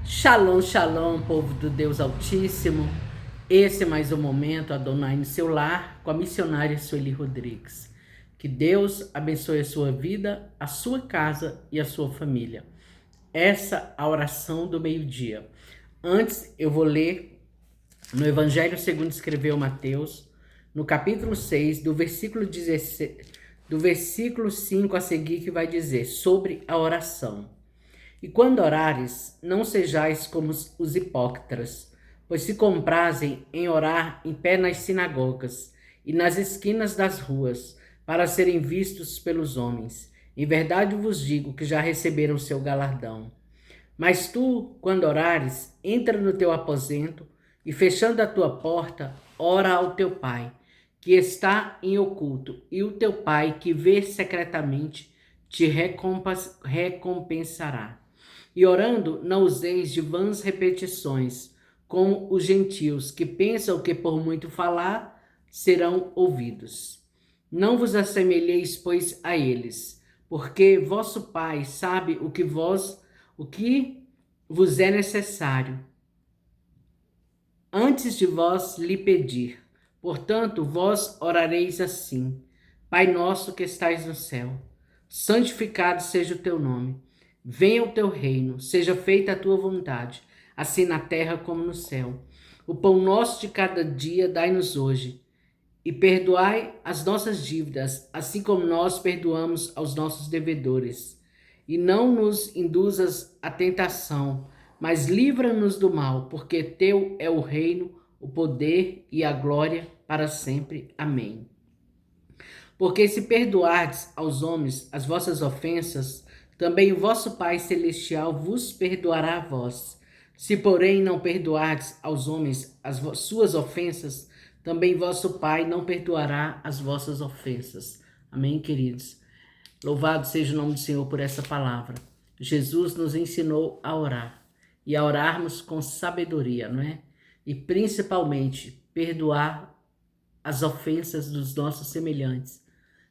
Shalom, shalom, povo do Deus Altíssimo. Esse é mais um momento Adonai no seu lar com a missionária Sueli Rodrigues. Que Deus abençoe a sua vida, a sua casa e a sua família. Essa é a oração do meio-dia. Antes eu vou ler no Evangelho segundo escreveu Mateus, no capítulo 6, do versículo 16, do versículo 5 a seguir, que vai dizer sobre a oração. E quando orares, não sejais como os hipócritas, pois se comprazem em orar em pé nas sinagogas e nas esquinas das ruas, para serem vistos pelos homens. Em verdade vos digo que já receberam seu galardão. Mas tu, quando orares, entra no teu aposento e, fechando a tua porta, ora ao teu pai, que está em oculto, e o teu pai, que vê secretamente, te recompensará. E orando, não useis de vãs repetições, como os gentios, que pensam que por muito falar serão ouvidos. Não vos assemelheis, pois, a eles, porque vosso Pai sabe o que vos é necessário, antes de vós lhe pedir. Portanto, vós orareis assim: Pai nosso que estais no céu, santificado seja o teu nome. Venha o teu reino, seja feita a tua vontade, assim na terra como no céu. O pão nosso de cada dia dai-nos hoje, e perdoai as nossas dívidas, assim como nós perdoamos aos nossos devedores. E não nos induzas à tentação, mas livra-nos do mal, porque teu é o reino, o poder e a glória para sempre. Amém. Porque se perdoardes aos homens as vossas ofensas, também o vosso Pai Celestial vos perdoará a vós. Se, porém, não perdoardes aos homens as suas ofensas, também vosso Pai não perdoará as vossas ofensas. Amém, queridos? Louvado seja o nome do Senhor por essa palavra. Jesus nos ensinou a orar e a orarmos com sabedoria, não é? E principalmente perdoar as ofensas dos nossos semelhantes,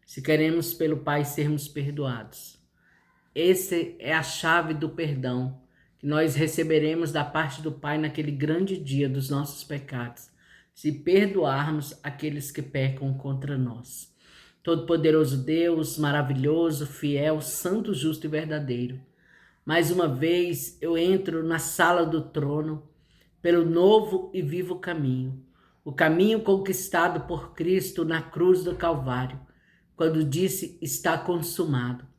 se queremos pelo Pai sermos perdoados. Essa é a chave do perdão que nós receberemos da parte do Pai naquele grande dia dos nossos pecados, se perdoarmos aqueles que pecam contra nós. Todo-poderoso Deus, maravilhoso, fiel, santo, justo e verdadeiro, mais uma vez eu entro na sala do trono pelo novo e vivo caminho, o caminho conquistado por Cristo na cruz do Calvário, quando disse: está consumado.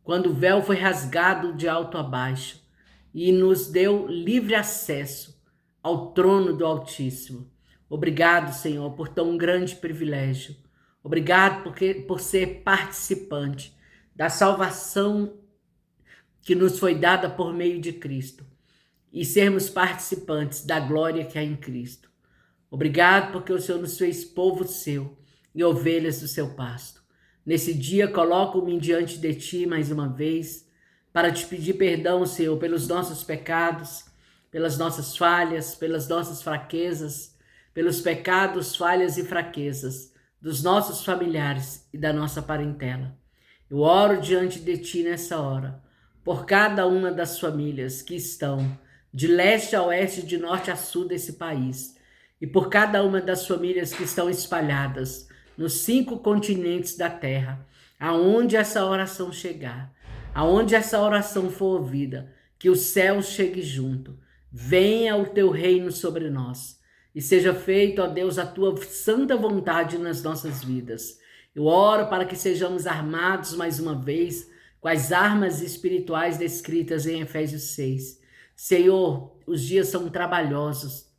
Quando o véu foi rasgado de alto a baixo e nos deu livre acesso ao trono do Altíssimo. Obrigado, Senhor, por tão grande privilégio. Obrigado por ser participante da salvação que nos foi dada por meio de Cristo e sermos participantes da glória que há em Cristo. Obrigado porque o Senhor nos fez povo seu e ovelhas do seu pasto. Nesse dia, coloco-me diante de ti mais uma vez para te pedir perdão, Senhor, pelos nossos pecados, pelas nossas falhas, pelas nossas fraquezas, pelos pecados, falhas e fraquezas dos nossos familiares e da nossa parentela. Eu oro diante de ti nessa hora, por cada uma das famílias que estão de leste a oeste, de norte a sul desse país, e por cada uma das famílias que estão espalhadas nos 5 continentes da terra, aonde essa oração chegar, aonde essa oração for ouvida, que o céu chegue junto. Venha o teu reino sobre nós e seja feito, ó Deus, a tua santa vontade nas nossas vidas. Eu oro para que sejamos armados mais uma vez com as armas espirituais descritas em Efésios 6. Senhor, os dias são trabalhosos.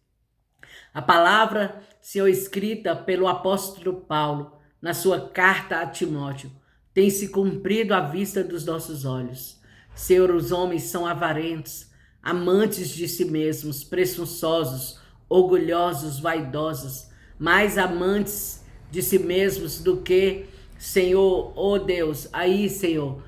A palavra, Senhor, escrita pelo apóstolo Paulo na sua carta a Timóteo, tem se cumprido à vista dos nossos olhos. Senhor, os homens são avarentos, amantes de si mesmos, presunçosos, orgulhosos, vaidosos, mais amantes de si mesmos do que, Senhor, oh Deus, aí, Senhor,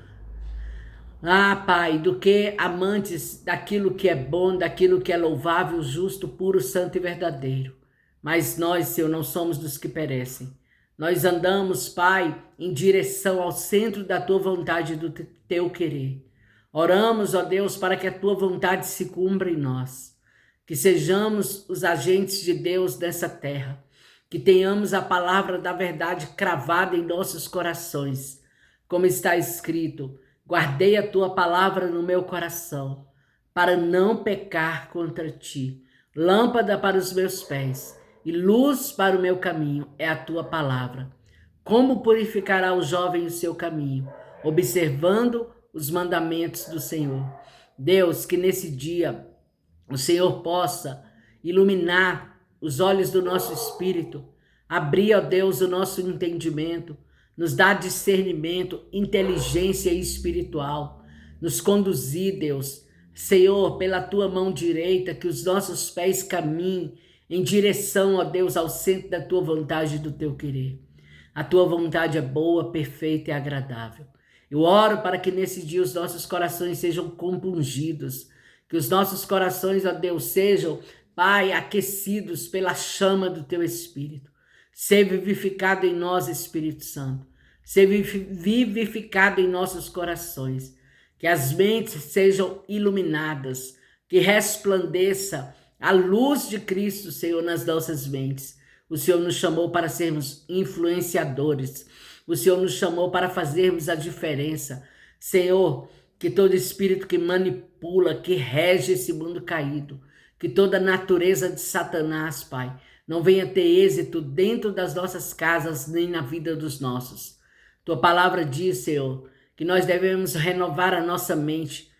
Pai, do que amantes daquilo que é bom, daquilo que é louvável, justo, puro, santo e verdadeiro. Mas nós, Senhor, não somos dos que perecem. Nós andamos, Pai, em direção ao centro da tua vontade e do teu querer. Oramos, ó Deus, para que a tua vontade se cumpra em nós, que sejamos os agentes de Deus nessa terra, que tenhamos a palavra da verdade cravada em nossos corações, como está escrito: guardei a tua palavra no meu coração, para não pecar contra ti. Lâmpada para os meus pés e luz para o meu caminho é a tua palavra. Como purificará o jovem o seu caminho, observando os mandamentos do Senhor? Deus, que nesse dia o Senhor possa iluminar os olhos do nosso espírito, abrir, ó Deus, o nosso entendimento, nos dar discernimento, inteligência espiritual, nos conduzir, Deus, Senhor, pela tua mão direita, que os nossos pés caminhem em direção, ó Deus, ao centro da tua vontade e do teu querer. A tua vontade é boa, perfeita e agradável. Eu oro para que nesse dia os nossos corações sejam compungidos, que os nossos corações, ó Deus, sejam, Pai, aquecidos pela chama do teu Espírito. Ser vivificado em nós, Espírito Santo. Ser vivificado em nossos corações. Que as mentes sejam iluminadas, que resplandeça a luz de Cristo, Senhor, nas nossas mentes. O Senhor nos chamou para sermos influenciadores. O Senhor nos chamou para fazermos a diferença. Senhor, que todo espírito que manipula, que rege esse mundo caído, que toda natureza de Satanás, Pai, não venha ter êxito dentro das nossas casas nem na vida dos nossos. Tua palavra diz, Senhor, que nós devemos renovar a nossa mente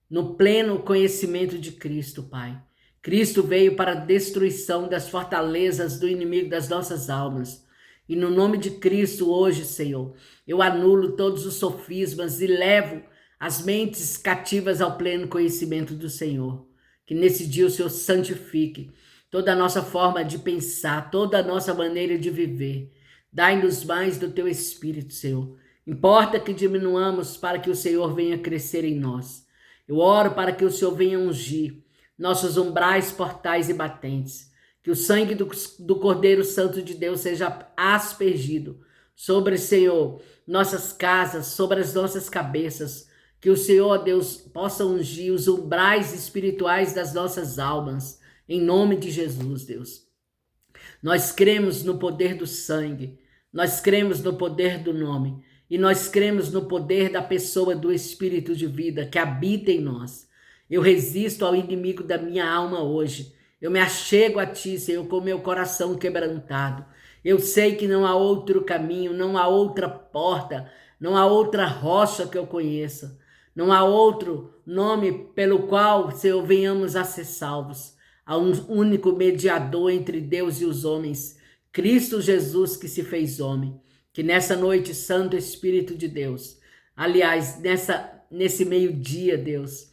no pleno conhecimento de Cristo, Pai. Cristo veio para a destruição das fortalezas do inimigo das nossas almas. E no nome de Cristo hoje, Senhor, eu anulo todos os sofismas e levo as mentes cativas ao pleno conhecimento do Senhor. Que nesse dia o Senhor santifique toda a nossa forma de pensar, toda a nossa maneira de viver. Dai-nos mais do teu Espírito, Senhor. Importa que diminuamos para que o Senhor venha crescer em nós. Eu oro para que o Senhor venha ungir nossos umbrais, portais e batentes. Que o sangue do Cordeiro Santo de Deus seja aspergido sobre, Senhor, nossas casas, sobre as nossas cabeças. Que o Senhor, Deus, possa ungir os umbrais espirituais das nossas almas. Em nome de Jesus, Deus. Nós cremos no poder do sangue. Nós cremos no poder do nome. E nós cremos no poder da pessoa do Espírito de vida que habita em nós. Eu resisto ao inimigo da minha alma hoje. Eu me achego a ti, Senhor, com meu coração quebrantado. Eu sei que não há outro caminho, não há outra porta, não há outra rocha que eu conheça. Não há outro nome pelo qual, Senhor, venhamos a ser salvos. Há um único mediador entre Deus e os homens, Cristo Jesus, que se fez homem. Que nessa noite, Santo Espírito de Deus, aliás, nesse meio-dia, Deus,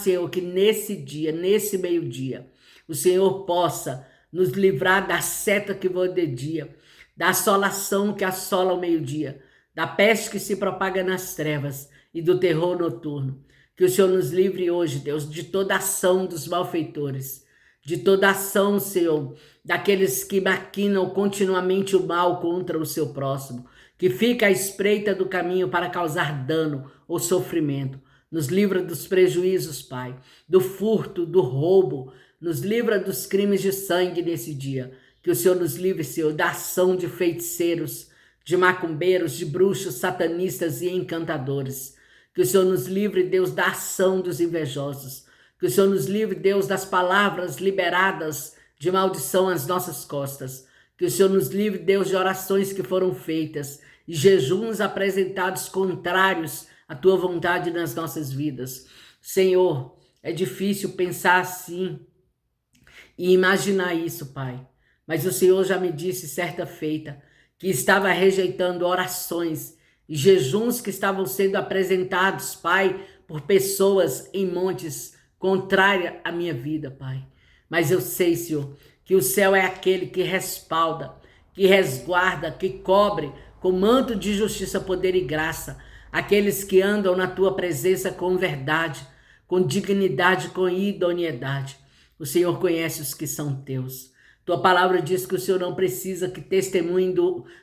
Senhor, que nesse dia, nesse meio-dia, o Senhor possa nos livrar da seta que voa de dia, da assolação que assola o meio-dia, da peste que se propaga nas trevas e do terror noturno. Que o Senhor nos livre hoje, Deus, de toda ação dos malfeitores, de toda ação, Senhor, daqueles que maquinam continuamente o mal contra o seu próximo, que fica à espreita do caminho para causar dano ou sofrimento. Nos livra dos prejuízos, Pai, do furto, do roubo, nos livra dos crimes de sangue nesse dia. Que o Senhor nos livre, Senhor, da ação de feiticeiros, de macumbeiros, de bruxos, satanistas e encantadores. Que o Senhor nos livre, Deus, da ação dos invejosos. Que o Senhor nos livre, Deus, das palavras liberadas de maldição às nossas costas. Que o Senhor nos livre, Deus, de orações que foram feitas e jejuns apresentados contrários à tua vontade nas nossas vidas. Senhor, é difícil pensar assim e imaginar isso, Pai. Mas o Senhor já me disse certa feita que estava rejeitando orações e jejuns que estavam sendo apresentados, Pai, por pessoas em montes contrária à minha vida, Pai. Mas eu sei, Senhor, que o céu é aquele que respalda, que resguarda, que cobre com manto de justiça, poder e graça aqueles que andam na tua presença com verdade, com dignidade, com idoneidade. O Senhor conhece os que são teus. Tua palavra diz que o Senhor não precisa que testemunhe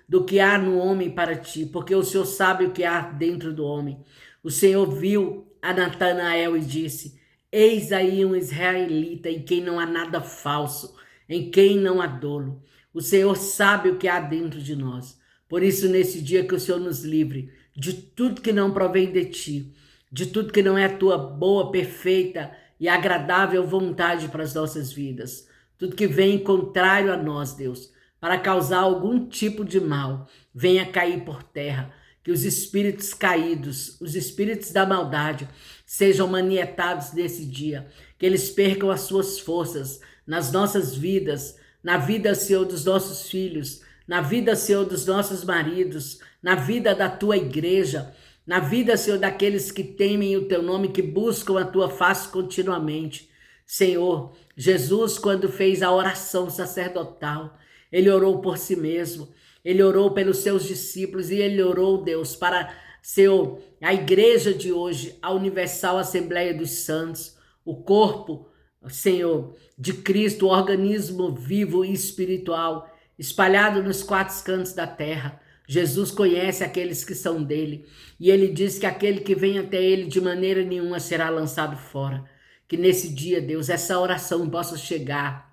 do que há no homem para ti, porque o Senhor sabe o que há dentro do homem. O Senhor viu a Natanael e disse: Eis aí um israelita em quem não há nada falso, em quem não há dolo. O Senhor sabe o que há dentro de nós. Por isso, nesse dia, que o Senhor nos livre de tudo que não provém de ti, de tudo que não é a tua boa, perfeita e agradável vontade para as nossas vidas. Tudo que vem contrário a nós, Deus, para causar algum tipo de mal, venha cair por terra. Que os espíritos caídos, os espíritos da maldade, sejam manietados nesse dia. Que eles percam as suas forças nas nossas vidas, na vida, Senhor, dos nossos filhos, na vida, Senhor, dos nossos maridos, na vida da tua igreja, na vida, Senhor, daqueles que temem o teu nome, que buscam a tua face continuamente. Senhor, Jesus, quando fez a oração sacerdotal, ele orou por si mesmo, ele orou pelos seus discípulos e ele orou, Deus, para, Senhor, a igreja de hoje, a Universal Assembleia dos Santos, o corpo, Senhor, de Cristo, o organismo vivo e espiritual, espalhado nos quatro cantos da terra. Jesus conhece aqueles que são dele, e ele diz que aquele que vem até ele de maneira nenhuma será lançado fora. Que nesse dia, Deus, essa oração possa chegar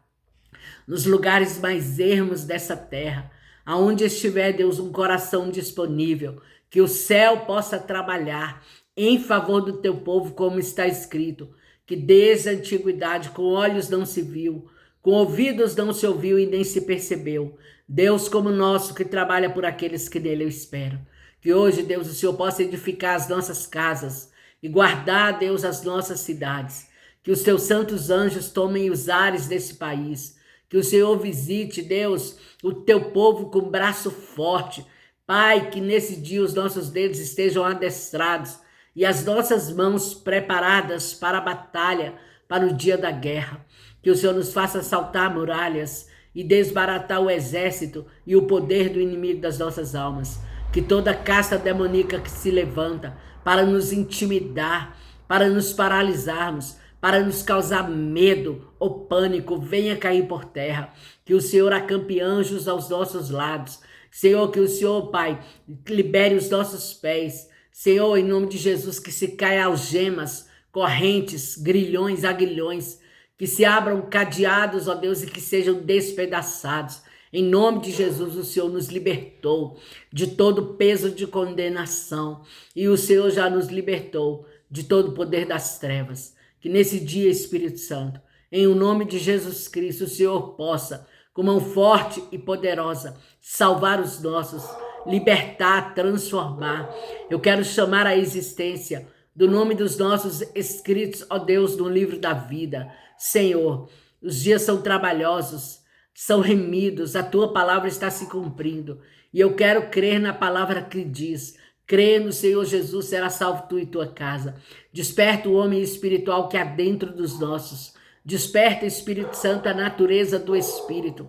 nos lugares mais ermos dessa terra, aonde estiver, Deus, um coração disponível, que o céu possa trabalhar em favor do teu povo, como está escrito, que desde a antiguidade com olhos não se viu, com ouvidos não se ouviu e nem se percebeu. Deus como nosso, que trabalha por aqueles que nele esperam. Que hoje, Deus, o Senhor possa edificar as nossas casas e guardar, Deus, as nossas cidades. Que os teus santos anjos tomem os ares desse país. Que o Senhor visite, Deus, o teu povo com braço forte. Pai, que nesse dia os nossos dedos estejam adestrados e as nossas mãos preparadas para a batalha, para o dia da guerra. Que o Senhor nos faça saltar muralhas e desbaratar o exército e o poder do inimigo das nossas almas. Que toda casta demoníaca que se levanta para nos intimidar, para nos paralisarmos, para nos causar medo ou pânico, venha cair por terra. Que o Senhor acampe anjos aos nossos lados. Senhor, que o Senhor, Pai, libere os nossos pés. Senhor, em nome de Jesus, que se caia algemas, correntes, grilhões, aguilhões, que se abram cadeados, ó Deus, e que sejam despedaçados. Em nome de Jesus, o Senhor nos libertou de todo peso de condenação. E o Senhor já nos libertou de todo o poder das trevas. Que nesse dia, Espírito Santo, em o nome de Jesus Cristo, o Senhor possa, com mão forte e poderosa, salvar os nossos, libertar, transformar. Eu quero chamar a existência do nome dos nossos escritos, ó Deus, no livro da vida. Senhor, os dias são trabalhosos, são remidos, a tua palavra está se cumprindo. E eu quero crer na palavra que diz: crê no Senhor Jesus, será salvo tu e tua casa. Desperta o homem espiritual que há dentro dos nossos. Desperta, Espírito Santo, a natureza do Espírito.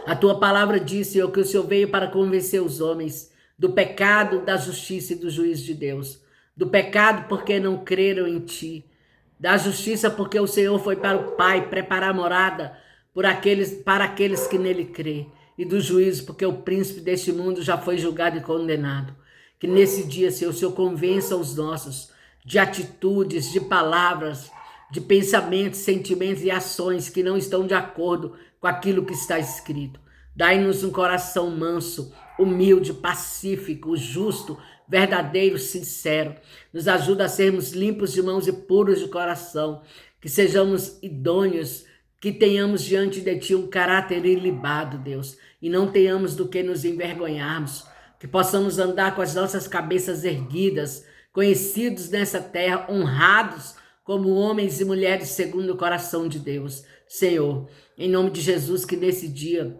A tua palavra diz, Senhor, que o Senhor veio para convencer os homens do pecado, da justiça e do juízo de Deus. Do pecado porque não creram em ti. Da justiça porque o Senhor foi para o Pai preparar morada para aqueles que nele crê. E do juízo porque o príncipe deste mundo já foi julgado e condenado. Que nesse dia, Senhor, o Senhor convença os nossos de atitudes, de palavras, de pensamentos, sentimentos e ações que não estão de acordo com aquilo que está escrito. Dai-nos um coração manso, humilde, pacífico, justo, verdadeiro, sincero. Nos ajuda a sermos limpos de mãos e puros de coração, que sejamos idôneos, que tenhamos diante de ti um caráter ilibado, Deus, e não tenhamos do que nos envergonharmos, que possamos andar com as nossas cabeças erguidas, conhecidos nessa terra, honrados como homens e mulheres segundo o coração de Deus. Senhor, em nome de Jesus, que nesse dia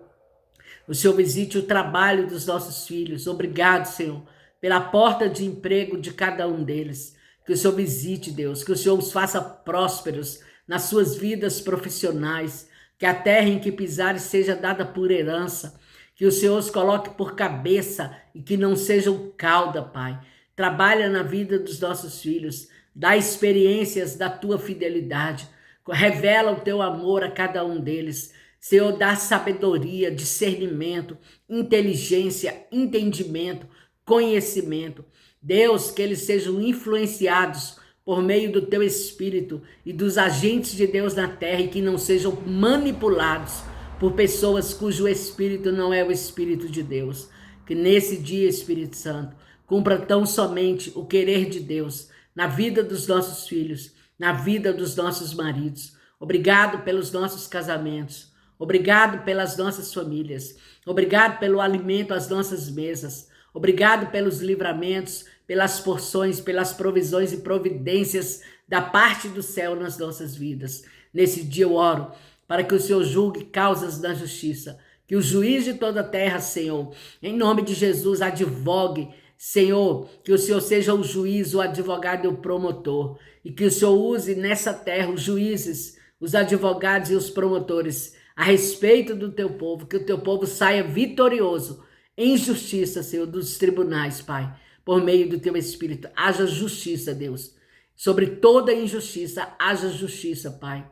o Senhor visite o trabalho dos nossos filhos. Obrigado, Senhor, pela porta de emprego de cada um deles. Que o Senhor visite, Deus, que o Senhor os faça prósperos nas suas vidas profissionais, que a terra em que pisares seja dada por herança, que o Senhor os coloque por cabeça e que não sejam cauda, Pai. Trabalha na vida dos nossos filhos, dá experiências da tua fidelidade, revela o teu amor a cada um deles. Senhor, dá sabedoria, discernimento, inteligência, entendimento, conhecimento. Deus, que eles sejam influenciados por meio do teu Espírito e dos agentes de Deus na terra, e que não sejam manipulados por pessoas cujo espírito não é o Espírito de Deus. Que nesse dia, Espírito Santo, cumpra tão somente o querer de Deus na vida dos nossos filhos, na vida dos nossos maridos. Obrigado pelos nossos casamentos. Obrigado pelas nossas famílias. Obrigado pelo alimento às nossas mesas. Obrigado pelos livramentos, pelas porções, pelas provisões e providências da parte do céu nas nossas vidas. Nesse dia eu oro para que o Senhor julgue causas da justiça, que o juiz de toda a terra, Senhor, em nome de Jesus, advogue, Senhor, que o Senhor seja o juiz, o advogado e o promotor, e que o Senhor use nessa terra os juízes, os advogados e os promotores a respeito do teu povo, que o teu povo saia vitorioso em justiça, Senhor, dos tribunais, Pai, por meio do teu Espírito. Haja justiça, Deus, sobre toda injustiça, haja justiça, Pai.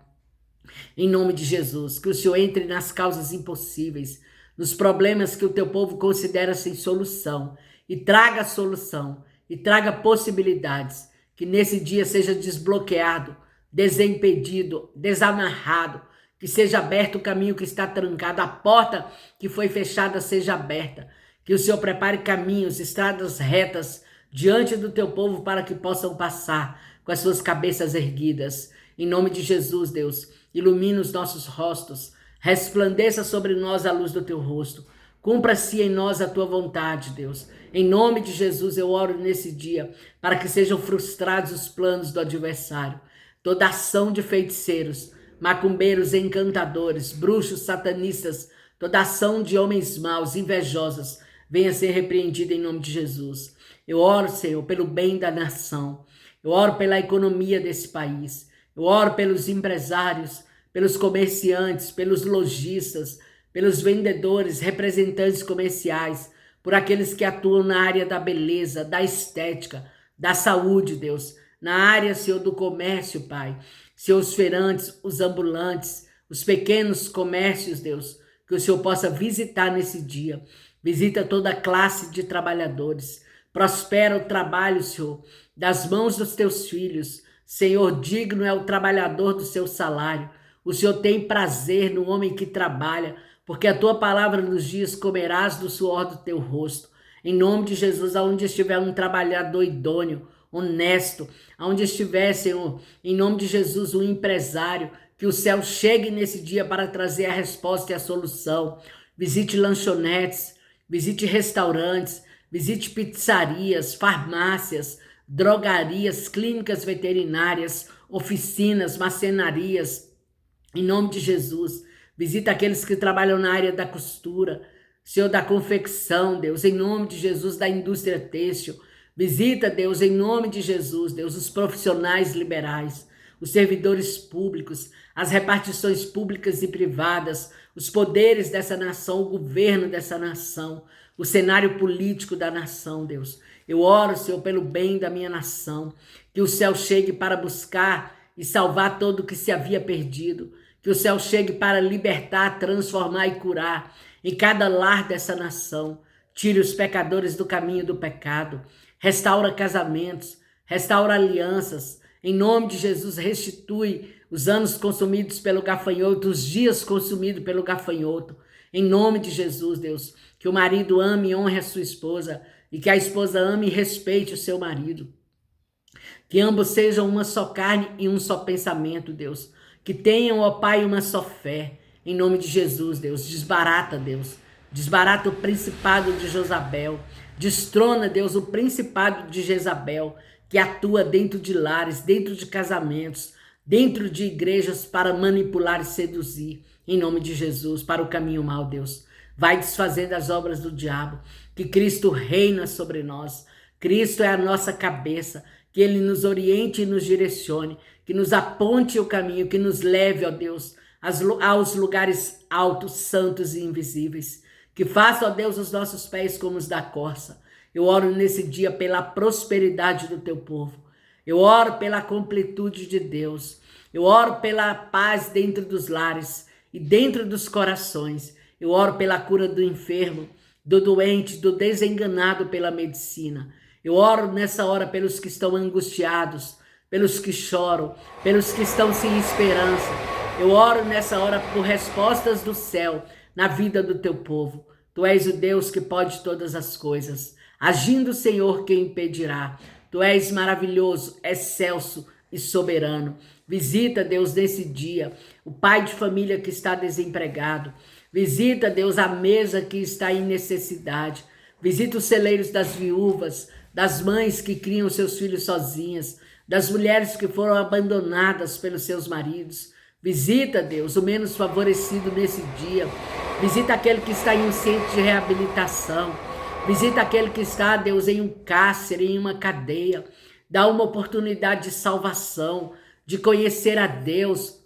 Em nome de Jesus, que o Senhor entre nas causas impossíveis, nos problemas que o teu povo considera sem solução, e traga solução, e traga possibilidades, que nesse dia seja desbloqueado, desimpedido, desamarrado, que seja aberto o caminho que está trancado, a porta que foi fechada seja aberta, que o Senhor prepare caminhos, estradas retas diante do teu povo para que possam passar com as suas cabeças erguidas. Em nome de Jesus, Deus, ilumina os nossos rostos, resplandeça sobre nós a luz do teu rosto, cumpra-se em nós a tua vontade, Deus. Em nome de Jesus eu oro nesse dia para que sejam frustrados os planos do adversário, toda ação de feiticeiros, macumbeiros, encantadores, bruxos, satanistas, toda ação de homens maus, invejosos, venha ser repreendida em nome de Jesus. Eu oro, Senhor, pelo bem da nação, eu oro pela economia desse país, eu oro pelos empresários, pelos comerciantes, pelos lojistas, pelos vendedores, representantes comerciais, por aqueles que atuam na área da beleza, da estética, da saúde, Deus, na área, Senhor, do comércio, Pai. Senhor, os feirantes, os ambulantes, os pequenos comércios, Deus, que o Senhor possa visitar nesse dia. Visita toda a classe de trabalhadores. Prospera o trabalho, Senhor, das mãos dos teus filhos. Senhor, digno é o trabalhador do seu salário. O Senhor tem prazer no homem que trabalha, porque a tua palavra nos diz: comerás do suor do teu rosto. Em nome de Jesus, aonde estiver um trabalhador idôneo, honesto, aonde estiver, Senhor, em nome de Jesus, um empresário, que o céu chegue nesse dia para trazer a resposta e a solução. Visite lanchonetes, visite restaurantes, visite pizzarias, farmácias, drogarias, clínicas veterinárias, oficinas, marcenarias, em nome de Jesus. Visita aqueles que trabalham na área da costura, Senhor, da confecção, Deus, em nome de Jesus, da indústria têxtil. Visita, Deus, em nome de Jesus, Deus, os profissionais liberais, os servidores públicos, as repartições públicas e privadas, os poderes dessa nação, o governo dessa nação, o cenário político da nação, Deus. Eu oro, Senhor, pelo bem da minha nação, que o céu chegue para buscar e salvar todo o que se havia perdido, que o céu chegue para libertar, transformar e curar em cada lar dessa nação. Tire os pecadores do caminho do pecado, restaura casamentos, restaura alianças. Em nome de Jesus, restitui os anos consumidos pelo gafanhoto, os dias consumidos pelo gafanhoto. Em nome de Jesus, Deus, que o marido ame e honre a sua esposa, e que a esposa ame e respeite o seu marido. Que ambos sejam uma só carne e um só pensamento, Deus. Que tenham, ó Pai, uma só fé. Em nome de Jesus, Deus, desbarata, Deus. Desbarata o principado de Jezabel. Destrona, Deus, o principado de Jezabel, que atua dentro de lares, dentro de casamentos, dentro de igrejas para manipular e seduzir. Em nome de Jesus, para o caminho mau, Deus. Vai desfazendo as obras do diabo. Que Cristo reina sobre nós. Cristo é a nossa cabeça. Que Ele nos oriente e nos direcione. Que nos aponte o caminho. Que nos leve, ó Deus, aos lugares altos, santos e invisíveis. Que faça, ó Deus, os nossos pés como os da corça. Eu oro nesse dia pela prosperidade do teu povo. Eu oro pela completude de Deus. Eu oro pela paz dentro dos lares e dentro dos corações. Eu oro pela cura do enfermo, do doente, do desenganado pela medicina. Eu oro nessa hora pelos que estão angustiados, pelos que choram, pelos que estão sem esperança. Eu oro nessa hora por respostas do céu na vida do teu povo. Tu és o Deus que pode todas as coisas. Agindo, Senhor, quem impedirá? Tu és maravilhoso, excelso e soberano. Visita, Deus, nesse dia, o pai de família que está desempregado. Visita, Deus, a mesa que está em necessidade. Visita os celeiros das viúvas, das mães que criam seus filhos sozinhas, das mulheres que foram abandonadas pelos seus maridos. Visita, Deus, o menos favorecido nesse dia. Visita aquele que está em um centro de reabilitação. Visita aquele que está, Deus, em um cárcere, em uma cadeia. Dá uma oportunidade de salvação, de conhecer a Deus.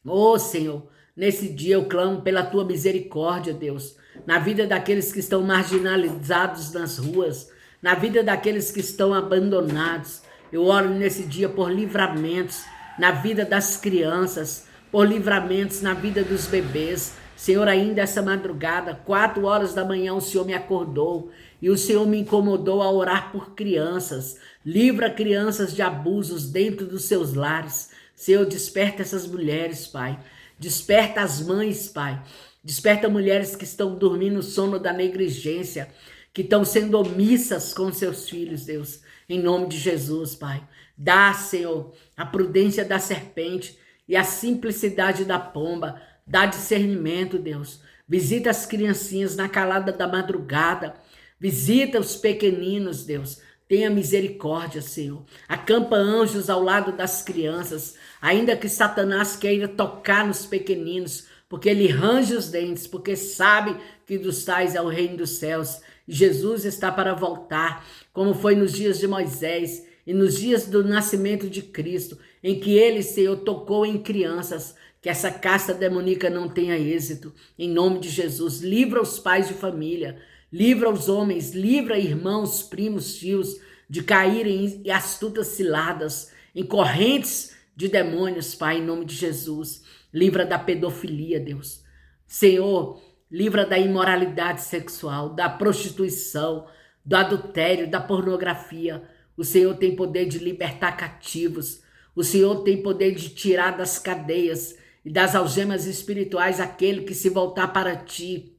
Oh, Senhor, nesse dia eu clamo pela tua misericórdia, Deus, na vida daqueles que estão marginalizados nas ruas, na vida daqueles que estão abandonados. Eu oro nesse dia por livramentos na vida das crianças, por livramentos na vida dos bebês. Senhor, ainda essa madrugada, 4 horas da manhã, o Senhor me acordou e o Senhor me incomodou a orar por crianças. Livra crianças de abusos dentro dos seus lares. Senhor, desperta essas mulheres, Pai. Desperta as mães, Pai. Desperta mulheres que estão dormindo o sono da negligência, que estão sendo omissas com seus filhos, Deus. Em nome de Jesus, Pai. Dá, Senhor, a prudência da serpente e a simplicidade da pomba. Dá discernimento, Deus. Visita as criancinhas na calada da madrugada. Visita os pequeninos, Deus. Tenha misericórdia, Senhor. Acampa anjos ao lado das crianças. Ainda que Satanás queira tocar nos pequeninos, porque ele range os dentes, porque sabe que dos tais é o reino dos céus. E Jesus está para voltar, como foi nos dias de Moisés e nos dias do nascimento de Cristo, em que ele, Senhor, tocou em crianças. Que essa casta demoníaca não tenha êxito. Em nome de Jesus, livra os pais de família, livra os homens, livra irmãos, primos, tios, de caírem em astutas ciladas, em correntes de demônios, Pai, em nome de Jesus. Livra da pedofilia, Deus. Senhor, livra da imoralidade sexual, da prostituição, do adultério, da pornografia. O Senhor tem poder de libertar cativos. O Senhor tem poder de tirar das cadeias e das algemas espirituais aquele que se voltar para ti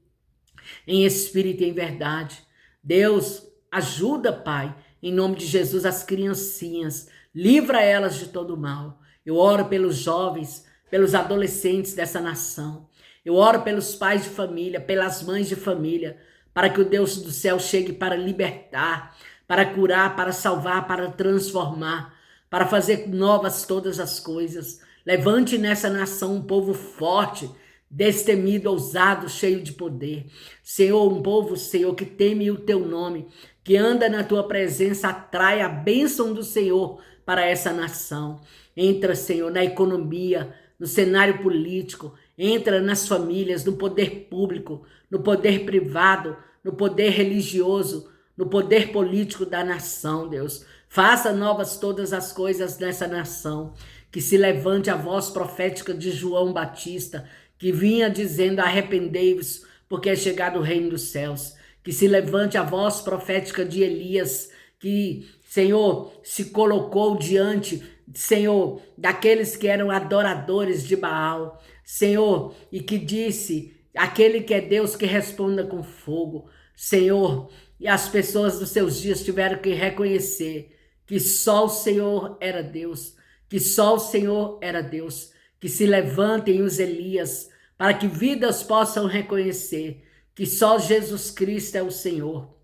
em espírito e em verdade. Deus, ajuda, Pai, em nome de Jesus, as criancinhas. Livra elas de todo mal. Eu oro pelos jovens, pelos adolescentes dessa nação. Eu oro pelos pais de família, pelas mães de família, para que o Deus do céu chegue para libertar, para curar, para salvar, para transformar, para fazer novas todas as coisas. Levante nessa nação um povo forte, destemido, ousado, cheio de poder. Senhor, um povo, Senhor, que teme o teu nome, que anda na tua presença, atrai a bênção do Senhor para essa nação. Entra, Senhor, na economia, no cenário político, entra nas famílias, no poder público, no poder privado, no poder religioso, no poder político da nação, Deus. Faça novas todas as coisas nessa nação. Que se levante a voz profética de João Batista, que vinha dizendo: arrependei-vos, porque é chegado o reino dos céus. Que se levante a voz profética de Elias, que, Senhor, se colocou diante, Senhor, daqueles que eram adoradores de Baal, Senhor, e que disse: aquele que é Deus que responda com fogo, Senhor. E as pessoas dos seus dias tiveram que reconhecer que só o Senhor era Deus, que só o Senhor era Deus. Que se levantem os Elias, para que vidas possam reconhecer que só Jesus Cristo é o Senhor.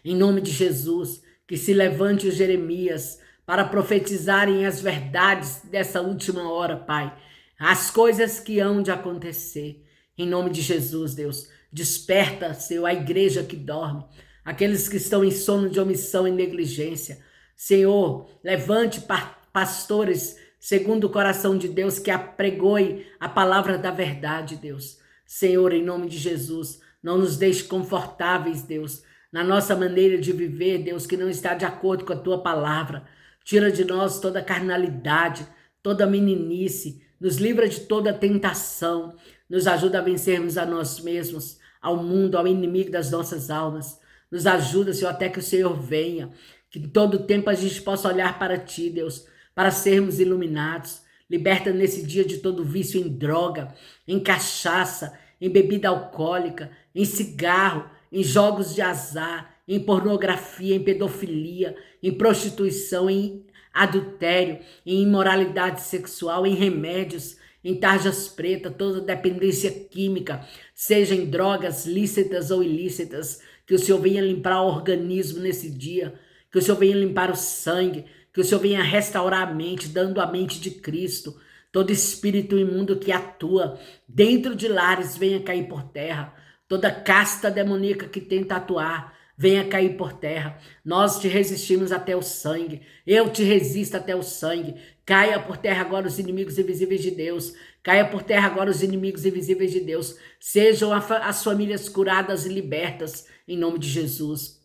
Em nome de Jesus, que se levante os Jeremias, para profetizarem as verdades dessa última hora, Pai. As coisas que hão de acontecer. Em nome de Jesus, Deus, desperta, Senhor, a igreja que dorme, aqueles que estão em sono de omissão e negligência. Senhor, levante pastores segundo o coração de Deus, que apregoem a palavra da verdade, Deus. Senhor, em nome de Jesus, não nos deixe confortáveis, Deus, na nossa maneira de viver, Deus, que não está de acordo com a tua palavra. Tira de nós toda carnalidade, toda meninice, nos livra de toda tentação, nos ajuda a vencermos a nós mesmos, ao mundo, ao inimigo das nossas almas. Nos ajuda, Senhor, até que o Senhor venha, que em todo tempo a gente possa olhar para ti, Deus, para sermos iluminados. Liberta nesse dia de todo vício em droga, em cachaça, em bebida alcoólica, em cigarro, em jogos de azar, em pornografia, em pedofilia, em prostituição, em adultério, em imoralidade sexual, em remédios, em tarjas pretas, toda dependência química, seja em drogas lícitas ou ilícitas, que o Senhor venha limpar o organismo nesse dia, que o Senhor venha limpar o sangue, que o Senhor venha restaurar a mente, dando a mente de Cristo. Todo espírito imundo que atua dentro de lares venha cair por terra. Toda casta demoníaca que tenta atuar venha cair por terra. Nós te resistimos até o sangue. Eu te resisto até o sangue. Caia por terra agora os inimigos invisíveis de Deus. Caia por terra agora os inimigos invisíveis de Deus. Sejam as famílias curadas e libertas em nome de Jesus.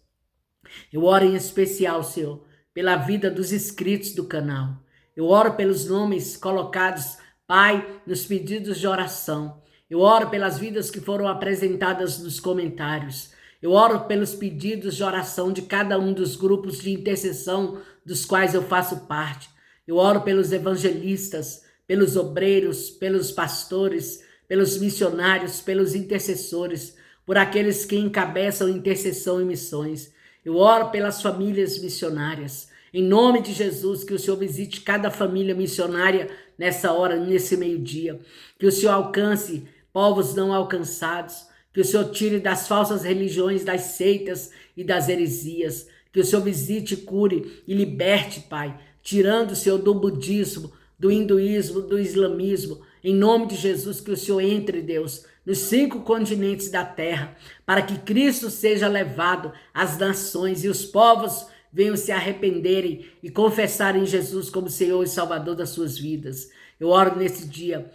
Eu oro em especial, Senhor, pela vida dos inscritos do canal. Eu oro pelos nomes colocados, Pai, nos pedidos de oração. Eu oro pelas vidas que foram apresentadas nos comentários. Eu oro pelos pedidos de oração de cada um dos grupos de intercessão dos quais eu faço parte. Eu oro pelos evangelistas, pelos obreiros, pelos pastores, pelos missionários, pelos intercessores, por aqueles que encabeçam intercessão e missões. Eu oro pelas famílias missionárias. Em nome de Jesus, que o Senhor visite cada família missionária nessa hora, nesse meio-dia. Que o Senhor alcance povos não alcançados. Que o Senhor tire das falsas religiões, das seitas e das heresias. Que o Senhor visite, cure e liberte, Pai. Tirando, Senhor, do budismo, do hinduísmo, do islamismo. Em nome de Jesus, que o Senhor entre, Deus, nos 5 continentes da terra, para que Cristo seja levado às nações e os povos venham se arrependerem e confessarem Jesus como Senhor e Salvador das suas vidas. Eu oro nesse dia,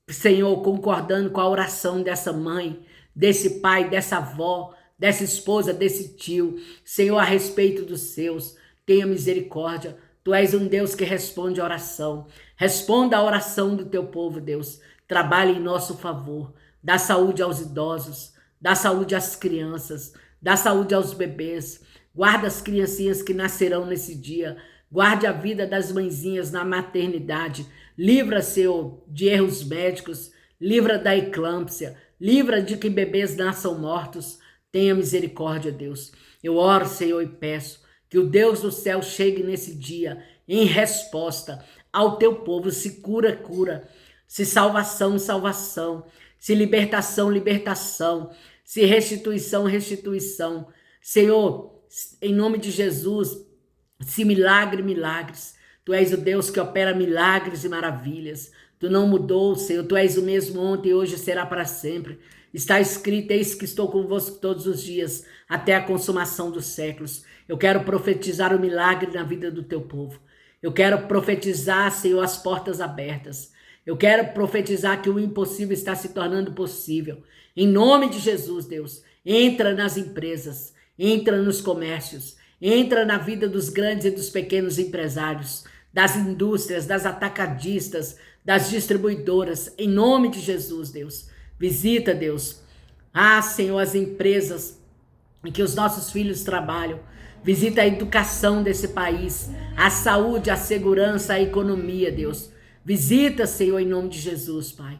Senhor, concordando com a oração dessa mãe, desse pai, dessa avó, dessa esposa, desse tio. Senhor, a respeito dos seus, tenha misericórdia. Tu és um Deus que responde a oração. Responda a oração do teu povo, Deus. Trabalhe em nosso favor. Dá saúde aos idosos, dá saúde às crianças, dá saúde aos bebês. Guarda as criancinhas que nascerão nesse dia. Guarde a vida das mãezinhas na maternidade. Livra, Senhor, de erros médicos. Livra da eclâmpsia. Livra de que bebês nasçam mortos. Tenha misericórdia, Deus. Eu oro, Senhor, e peço que o Deus do céu chegue nesse dia em resposta ao teu povo. Se cura, cura. Se salvação, salvação. Se libertação, libertação. Se restituição, restituição. Senhor, em nome de Jesus, se milagre, milagres. Tu és o Deus que opera milagres e maravilhas. Tu não mudou, Senhor. Tu és o mesmo ontem e hoje será para sempre. Está escrito, eis que estou convosco todos os dias, até a consumação dos séculos. Eu quero profetizar o milagre na vida do teu povo. Eu quero profetizar, Senhor, as portas abertas. Eu quero profetizar que o impossível está se tornando possível. Em nome de Jesus, Deus, entra nas empresas. Entra nos comércios, entra na vida dos grandes e dos pequenos empresários, das indústrias, das atacadistas, das distribuidoras, em nome de Jesus, Deus. Visita, Deus. Senhor, as empresas em que os nossos filhos trabalham. Visita a educação desse país, a saúde, a segurança, a economia, Deus. Visita, Senhor, em nome de Jesus, Pai.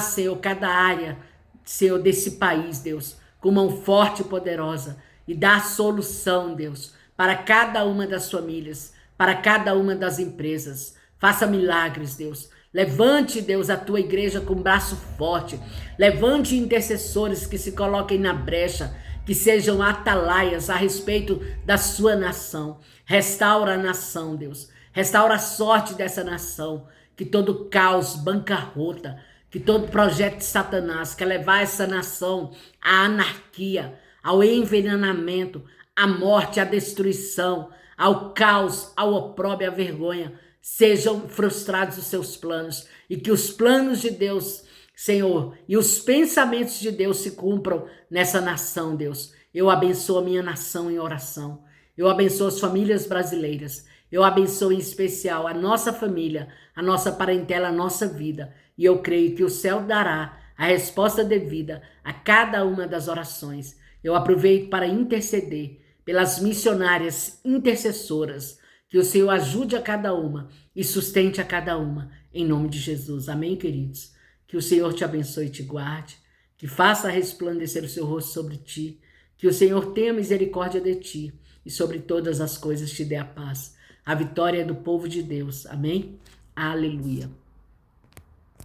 Senhor, cada área, Senhor, desse país, Deus, com mão forte e poderosa. E dá solução, Deus, para cada uma das famílias, para cada uma das empresas. Faça milagres, Deus. Levante, Deus, a tua igreja com braço forte. Levante intercessores que se coloquem na brecha, que sejam atalaias a respeito da sua nação. Restaura a nação, Deus. Restaura a sorte dessa nação. Que todo caos, bancarrota, que todo projeto de Satanás quer levar essa nação à anarquia, ao envenenamento, à morte, à destruição, ao caos, ao opróbrio, à vergonha, sejam frustrados os seus planos e que os planos de Deus, Senhor, e os pensamentos de Deus se cumpram nessa nação, Deus. Eu abençoo a minha nação em oração. Eu abençoo as famílias brasileiras. Eu abençoo em especial a nossa família, a nossa parentela, a nossa vida. E eu creio que o céu dará a resposta devida a cada uma das orações. Eu aproveito para interceder pelas missionárias intercessoras Que o Senhor ajude a cada uma e sustente a cada uma, em nome de Jesus. Amém, queridos? Que o Senhor te abençoe e te guarde, que faça resplandecer o seu rosto sobre ti, que o Senhor tenha misericórdia de ti e sobre todas as coisas te dê a paz. A vitória é do povo de Deus. Amém? Aleluia.